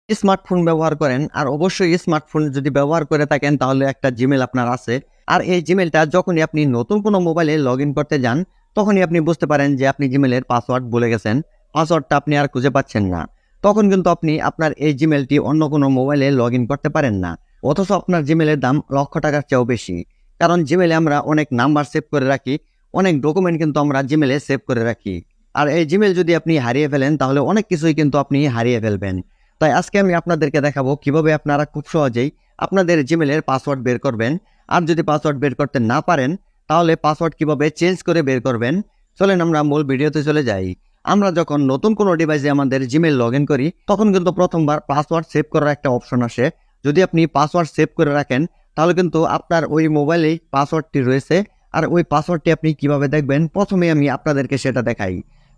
Smartphone ব্যবহার করেন, আর অবশ্যই স্মার্টফোন যদি ব্যবহার করে থাকেন তাহলে একটা জিমেল আপনার আছে। আর এই জিমেলটা যখনই আপনি নতুন কোনো মোবাইলে লগ ইন করতে যান, তখনই আপনি বুঝতে পারেন যে আপনি জিমেলের পাসওয়ার্ড ভুলে গেছেন, পাসওয়ার্ডটা আপনি আর খুঁজে পাচ্ছেন না। তখন কিন্তু আপনি আপনার এই জিমেলটি অন্য কোনো মোবাইলে লগ ইন করতে পারেন না। অথচ আপনার জিমেলের দাম লক্ষ টাকার চেয়েও বেশি। কারণ জিমেলে আমরা অনেক নাম্বার সেভ করে রাখি, অনেক ডকুমেন্ট কিন্তু আমরা জিমেলে সেভ করে রাখি। আর এই জিমেল যদি আপনি হারিয়ে ফেলেন তাহলে অনেক কিছুই কিন্তু আপনি হারিয়ে ফেলবেন। তাই আজকে আমি আপনাদেরকে দেখাবো কিভাবে আপনারা খুব সহজেই আপনাদের জিমেলের পাসওয়ার্ড বের করবেন। আর যদি পাসওয়ার্ড বের করতে না পারেন তাহলে পাসওয়ার্ড কিভাবে চেঞ্জ করে বের করবেন। চলেন আমরা মূল ভিডিওতে চলে যাই। আমরা যখন নতুন কোনো ডিভাইসে আমাদের জিমেল লগ ইন করি তখন কিন্তু প্রথমবার পাসওয়ার্ড সেভ করার একটা অপশন আসে। যদি আপনি পাসওয়ার্ড সেভ করে রাখেন তাহলে কিন্তু আপনার ওই মোবাইলেই পাসওয়ার্ডটি রয়েছে। আর ওই পাসওয়ার্ডটি আপনি কিভাবে দেখবেন, প্রথমে আমি আপনাদেরকে সেটা দেখাই।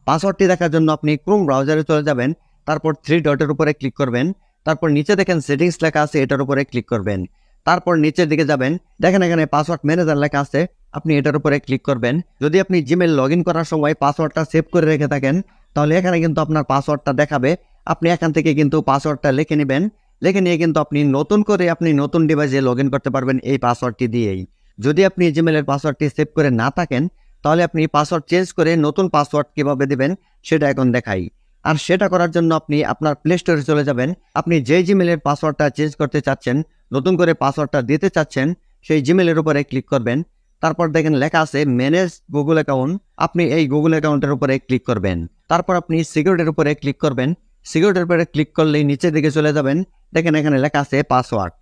পাসওয়ার্ডটি দেখার জন্য আপনি ক্রোম ব্রাউজারে চলে যাবেন, তারপর 3 ডটের উপরে ক্লিক করবেন, তারপর নিচে দেখেন সেটিংস লেখা আছে, এটার উপরে ক্লিক করবেন। তারপর নিচের দিকে যাবেন, দেখেন এখানে পাসওয়ার্ড ম্যানেজার লেখা আছে, আপনি এটার উপরে ক্লিক করবেন। যদি আপনি জিমেল লগ ইন করার সময় পাসওয়ার্ডটা সেভ করে রেখে থাকেন তাহলে এখানে কিন্তু আপনার পাসওয়ার্ডটা দেখাবে। আপনি এখান থেকে কিন্তু পাসওয়ার্ডটা লিখে নেবেন, লিখে নিয়ে কিন্তু আপনি নতুন করে আপনি নতুন ডিভাইসে লগ ইন করতে পারবেন এই পাসওয়ার্ডটি দিয়েই। যদি আপনি জিমেলের পাসওয়ার্ডটি সেভ করে না থাকেন তাহলে আপনি পাসওয়ার্ড চেঞ্জ করে নতুন পাসওয়ার্ড কিভাবে দিবেন সেটা এখন দেখাই। আর সেটা করার জন্য আপনি আপনার প্লে স্টোরে চলে যাবেন। আপনি যেই জিমেলের পাসওয়ার্ডটা চেঞ্জ করতে চাচ্ছেন, নতুন করে পাসওয়ার্ডটা দিতে চাচ্ছেন, সেই জিমেলের উপরে ক্লিক করবেন। তারপর দেখেন লেখা আছে ম্যানেজ গুগল অ্যাকাউন্ট, আপনি এই গুগল অ্যাকাউন্টের উপরে ক্লিক করবেন। তারপর আপনি সিকিউরিটির উপরে ক্লিক করবেন। সিকিউরিটির উপরে ক্লিক করলেই নিচের দিকে চলে যাবেন, দেখেন এখানে লেখা আছে পাসওয়ার্ড।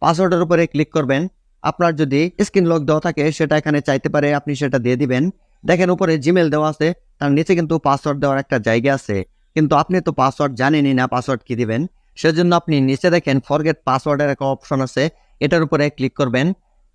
পাসওয়ার্ডের উপরে ক্লিক করবেন। আপনার যদি স্ক্রিন লক দেওয়া থাকে সেটা এখানে চাইতে পারে, আপনি সেটা দিয়ে দিবেন। দেখেন উপরে জিমেল দেওয়া আছে, তার নিচে কিন্তু পাসওয়ার্ড দেওয়ার একটা জায়গা আছে। কিন্তু আপনি তো পাসওয়ার্ড জানেনই না পাসওয়ার্ড কি দিবেন, সেজন্য আপনি নিচে দেখেন ফরগেট পাসওয়ার্ডের একটা অপশন আছে, এটার উপরে ক্লিক করবেন।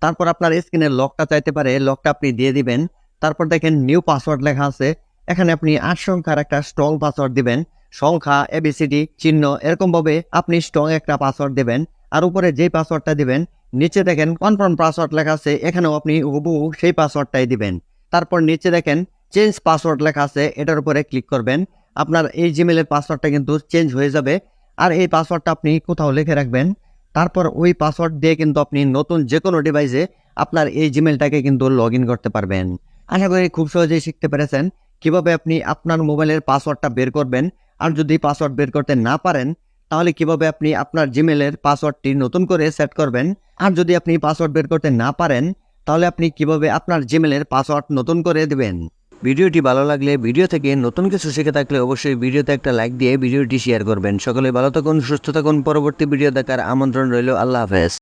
তারপর আপনার স্ক্রিনের লকটা চাইতে পারে, লকটা আপনি দিয়ে দিবেন। তারপর দেখেন নিউ পাসওয়ার্ড লেখা আছে, এখানে আপনি 8 সংখ্যার একটা স্ট্রং পাসওয়ার্ড দিবেন। সংখ্যা এবিসিডি চিহ্ন এরকম ভাবে আপনি স্ট্রং একটা পাসওয়ার্ড দিবেন। আর উপরে যেই পাসওয়ার্ডটা দিবেন নিচে দেখেন কনফার্ম পাসওয়ার্ড লেখা আছে, এখানেও আপনি হুবহু সেই পাসওয়ার্ডটাই দিবেন। তারপর নিচে দেখেন চেঞ্জ পাসওয়ার্ড লেখা আছে, এটার উপরে ক্লিক করবেন। আপনার এই জিমেলের পাসওয়ার্ডটা কিন্তু চেঞ্জ হয়ে যাবে। আর এই পাসওয়ার্ডটা আপনি কোথাও লিখে রাখবেন। তারপর ওই পাসওয়ার্ড দিয়ে কিন্তু আপনি নতুন যে কোনো ডিভাইসে আপনার এই জিমেলটাকে কিন্তু লগ ইন করতে পারবেন। আশা করি খুব সহজেই শিখতে পেরেছেন কিভাবে আপনি আপনার মোবাইলের পাসওয়ার্ডটা বের করবেন। আর যদি পাসওয়ার্ড বের করতে না পারেন তাহলে কিভাবে আপনি আপনার জিমেলের পাসওয়ার্ডটি নতুন করে সেট করবেন। আর যদি আপনি পাসওয়ার্ড বের করতে না পারেন তাহলে আপনি কিভাবে আপনার জিমেলের পাসওয়ার্ড নতুন করে দেবেন। ভিডিওটি ভালো লাগলে, ভিডিও থেকে নতুন কিছু শিখে থাকলে অবশ্যই ভিডিওতে একটা লাইক দিয়ে ভিডিওটি শেয়ার করবেন। সকলে ভালো থাকুন, সুস্থ থাকুন। পরবর্তী ভিডিও দেখার আমন্ত্রণ রইল। আল্লাহ হাফেজ।